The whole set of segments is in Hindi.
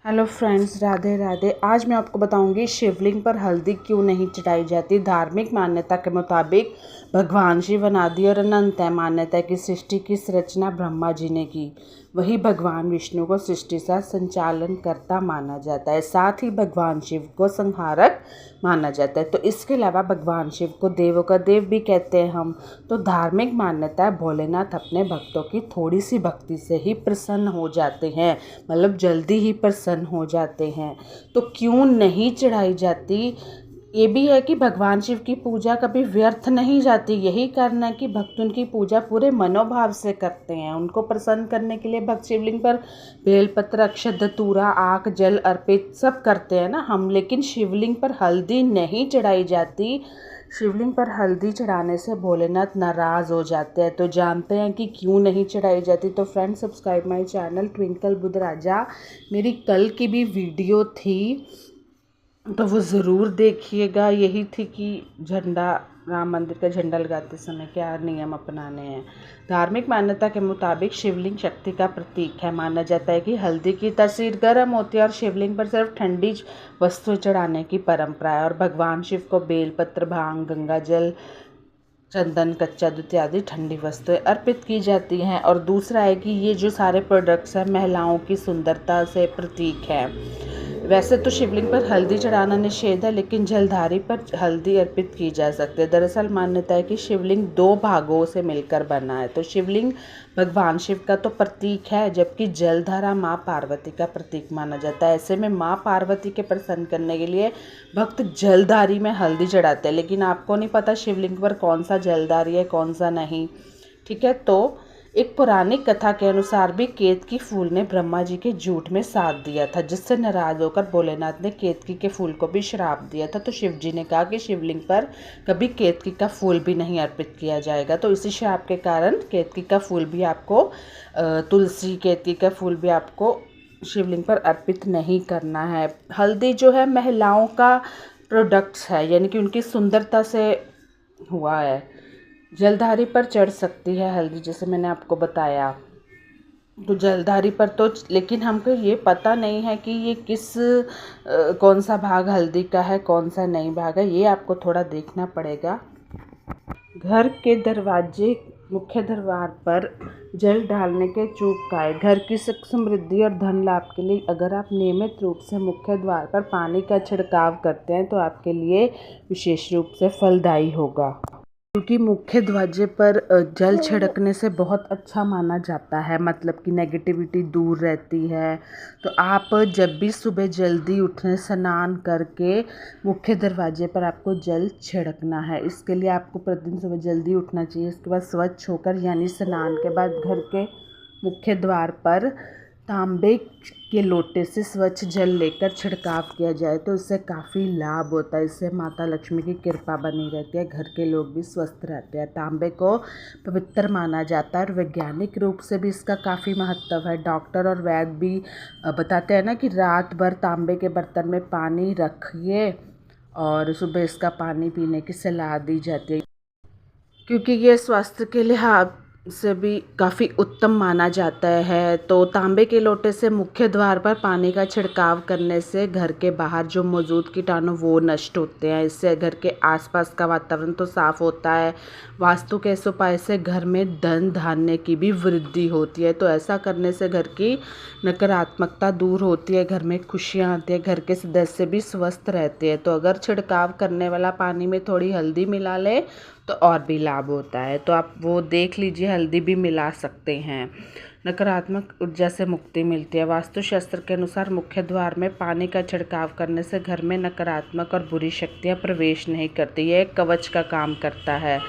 Hello friends, Radhe Radhe. आज मैं आपको बताऊंगी शिवलिंग पर हल्दी क्यों नहीं चढ़ाई जाती। धार्मिक मान्यता के मुताबिक भगवान शिव अनादि और अनंत है। मान्यता है कि सृष्टि की रचना ब्रह्मा जी ने की। वही भगवान विष्णु को सृष्टि का संचालन करता माना जाता है। साथ ही भगवान शिव को संहारक माना जाता है। तो इसके अलावा भगवान शिव को देवों का देव भी कहते हैं हम। तो धार्मिक मान्यता है भोलेनाथ अपने भक्तों की थोड़ी सी भक्ति से ही प्रसन्न हो जाते हैं, मतलब जल्दी ही प्रसन्न हो जाते हैं। तो क्यों नहीं चढ़ाई जाती? ये भी है कि भगवान शिव की पूजा कभी व्यर्थ नहीं जाती। यही कारण है कि भक्त उनकी पूजा पूरे मनोभाव से करते हैं। उनको प्रसन्न करने के लिए भक्त शिवलिंग पर बेलपत्र, अक्षत, धतूरा, आक, जल अर्पित सब करते हैं ना हम। लेकिन शिवलिंग पर हल्दी नहीं चढ़ाई जाती। शिवलिंग पर हल्दी चढ़ाने से भोलेनाथ नाराज़ हो जाते हैं। तो जानते हैं कि क्यों नहीं चढ़ाई जाती। तो friends, subscribe my channel Twinkle Budh Raja. मेरी कल की भी वीडियो थी तो वो ज़रूर देखिएगा। यही थी कि झंडा, राम मंदिर का झंडा लगाते समय क्या नियम अपनाने हैं। धार्मिक मान्यता के मुताबिक शिवलिंग शक्ति का प्रतीक है। माना जाता है कि हल्दी की तासीर गर्म होती है और शिवलिंग पर सिर्फ ठंडी वस्तुएं चढ़ाने की परंपरा है। और भगवान शिव को बेलपत्र, भांग, गंगा जल, चंदन, कच्चा दूध इत्यादि ठंडी वस्तुएं अर्पित की जाती हैं। और दूसरा है कि ये जो सारे प्रोडक्ट्स हैं महिलाओं की सुंदरता से प्रतीक है। वैसे तो शिवलिंग पर हल्दी चढ़ाना निषेध है, लेकिन जलधारी पर हल्दी अर्पित की जा सकती है। दरअसल मान्यता है कि शिवलिंग दो भागों से मिलकर बना है। तो शिवलिंग भगवान शिव का तो प्रतीक है, जबकि जलधारा माँ पार्वती का प्रतीक माना जाता है। ऐसे में माँ पार्वती के प्रसन्न करने के लिए भक्त जलधारी में हल्दी चढ़ाते हैं। लेकिन आपको नहीं पता शिवलिंग पर कौन सा जलधारी है, कौन सा नहीं। ठीक है। तो एक पौराणिक कथा के अनुसार भी केतकी फूल ने ब्रह्मा जी के झूठ में साथ दिया था, जिससे नाराज होकर भोलेनाथ ने केतकी के फूल को भी श्राप दिया था। तो शिव जी ने कहा कि शिवलिंग पर कभी केतकी का फूल भी नहीं अर्पित किया जाएगा। तो इसी श्राप के कारण केतकी का फूल भी आपको, तुलसी, केतकी का फूल भी आपको शिवलिंग पर अर्पित नहीं करना है। हल्दी जो है महिलाओं का प्रोडक्ट्स है, यानी कि उनकी सुंदरता से हुआ है। जलधारी पर चढ़ सकती है हल्दी, जैसे मैंने आपको बताया। तो जलधारी पर तो, लेकिन हमको ये पता नहीं है कि ये कौन सा भाग हल्दी का है, कौन सा नहीं भाग है। ये आपको थोड़ा देखना पड़ेगा। घर के दरवाजे, मुख्य द्वार पर जल डालने के चूक का है। घर की सुख समृद्धि और धन लाभ के लिए अगर आप नियमित रूप से मुख्य द्वार पर पानी का छिड़काव करते हैं तो आपके लिए विशेष रूप से फलदायी होगा, क्योंकि मुख्य दरवाजे पर जल छिड़कने से बहुत अच्छा माना जाता है। मतलब कि नेगेटिविटी दूर रहती है। तो आप जब भी सुबह जल्दी उठें, स्नान करके मुख्य दरवाजे पर आपको जल छिड़कना है। इसके लिए आपको प्रतिदिन सुबह जल्दी उठना चाहिए। इसके बाद स्वच्छ होकर, यानी स्नान के बाद, घर के मुख्य द्वार पर तांबे के लोटे से स्वच्छ जल लेकर छिड़काव किया जाए तो इससे काफ़ी लाभ होता है। इससे माता लक्ष्मी की कृपा बनी रहती है, घर के लोग भी स्वस्थ रहते हैं। तांबे को पवित्र माना जाता है और वैज्ञानिक रूप से भी इसका काफ़ी महत्व है। डॉक्टर और वैद्य भी बताते हैं ना कि रात भर तांबे के बर्तन में पानी रखिए और सुबह इसका पानी पीने की सलाह दी जाती है, क्योंकि ये स्वास्थ्य के लिहाज से भी काफ़ी उत्तम माना जाता है। तो तांबे के लोटे से मुख्य द्वार पर पानी का छिड़काव करने से घर के बाहर जो मौजूद कीटाणु वो नष्ट होते हैं। इससे घर के आसपास का वातावरण तो साफ होता है। वास्तु के इस उपाय से घर में धन धान्य की भी वृद्धि होती है। तो ऐसा करने से घर की नकारात्मकता दूर होती है, घर में खुशियाँ आती है, घर के सदस्य भी स्वस्थ रहते हैं। तो अगर छिड़काव करने वाला पानी में थोड़ी हल्दी मिला ले तो और भी लाभ होता है। तो आप वो देख लीजिए, हल्दी भी मिला सकते हैं। नकारात्मक ऊर्जा से मुक्ति मिलती है। वास्तुशास्त्र के अनुसार मुख्य द्वार में पानी का छिड़काव करने से घर में नकारात्मक और बुरी शक्तियां प्रवेश नहीं करती। यह एक कवच का काम करता है।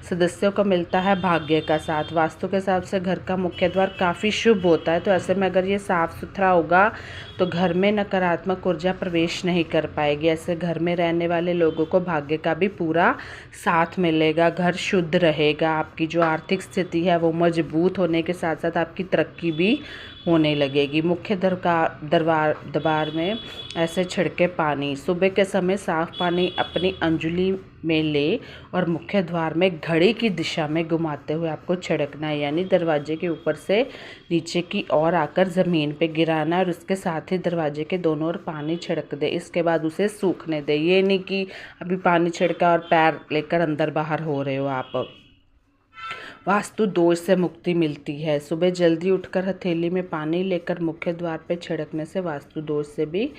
सदस्यों को मिलता है भाग्य का साथ। वास्तु के हिसाब से घर का मुख्य द्वार काफ़ी शुभ होता है। तो ऐसे में अगर ये साफ़ सुथरा होगा तो घर में नकारात्मक ऊर्जा प्रवेश नहीं कर पाएगी। ऐसे घर में रहने वाले लोगों को भाग्य का भी पूरा साथ मिलेगा, घर शुद्ध रहेगा, आपकी जो आर्थिक स्थिति है वो मजबूत होने के साथ साथ आपकी तरक्की भी होने लगेगी। मुख्य दरबार में ऐसे छिड़के पानी। सुबह के समय साफ पानी अपनी अंजुली में ले और मुख्य द्वार में घड़ी की दिशा में घुमाते हुए आपको छिड़कना है, यानी दरवाजे के ऊपर से नीचे की ओर आकर ज़मीन पे गिराना और उसके साथ ही दरवाजे के दोनों ओर पानी छिड़क दे। इसके बाद उसे सूखने दे। ये नहीं कि अभी पानी छिड़का और पैर लेकर अंदर बाहर हो रहे हो आप। वास्तु दोष से मुक्ति मिलती है। सुबह जल्दी उठकर हथेली में पानी लेकर मुख्य द्वार पे छिड़कने से वास्तु दोष से भी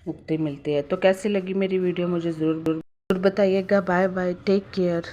मुक्ति मिलती है। तो कैसी लगी मेरी वीडियो मुझे ज़रूर बताइएगा। Bye bye, take care.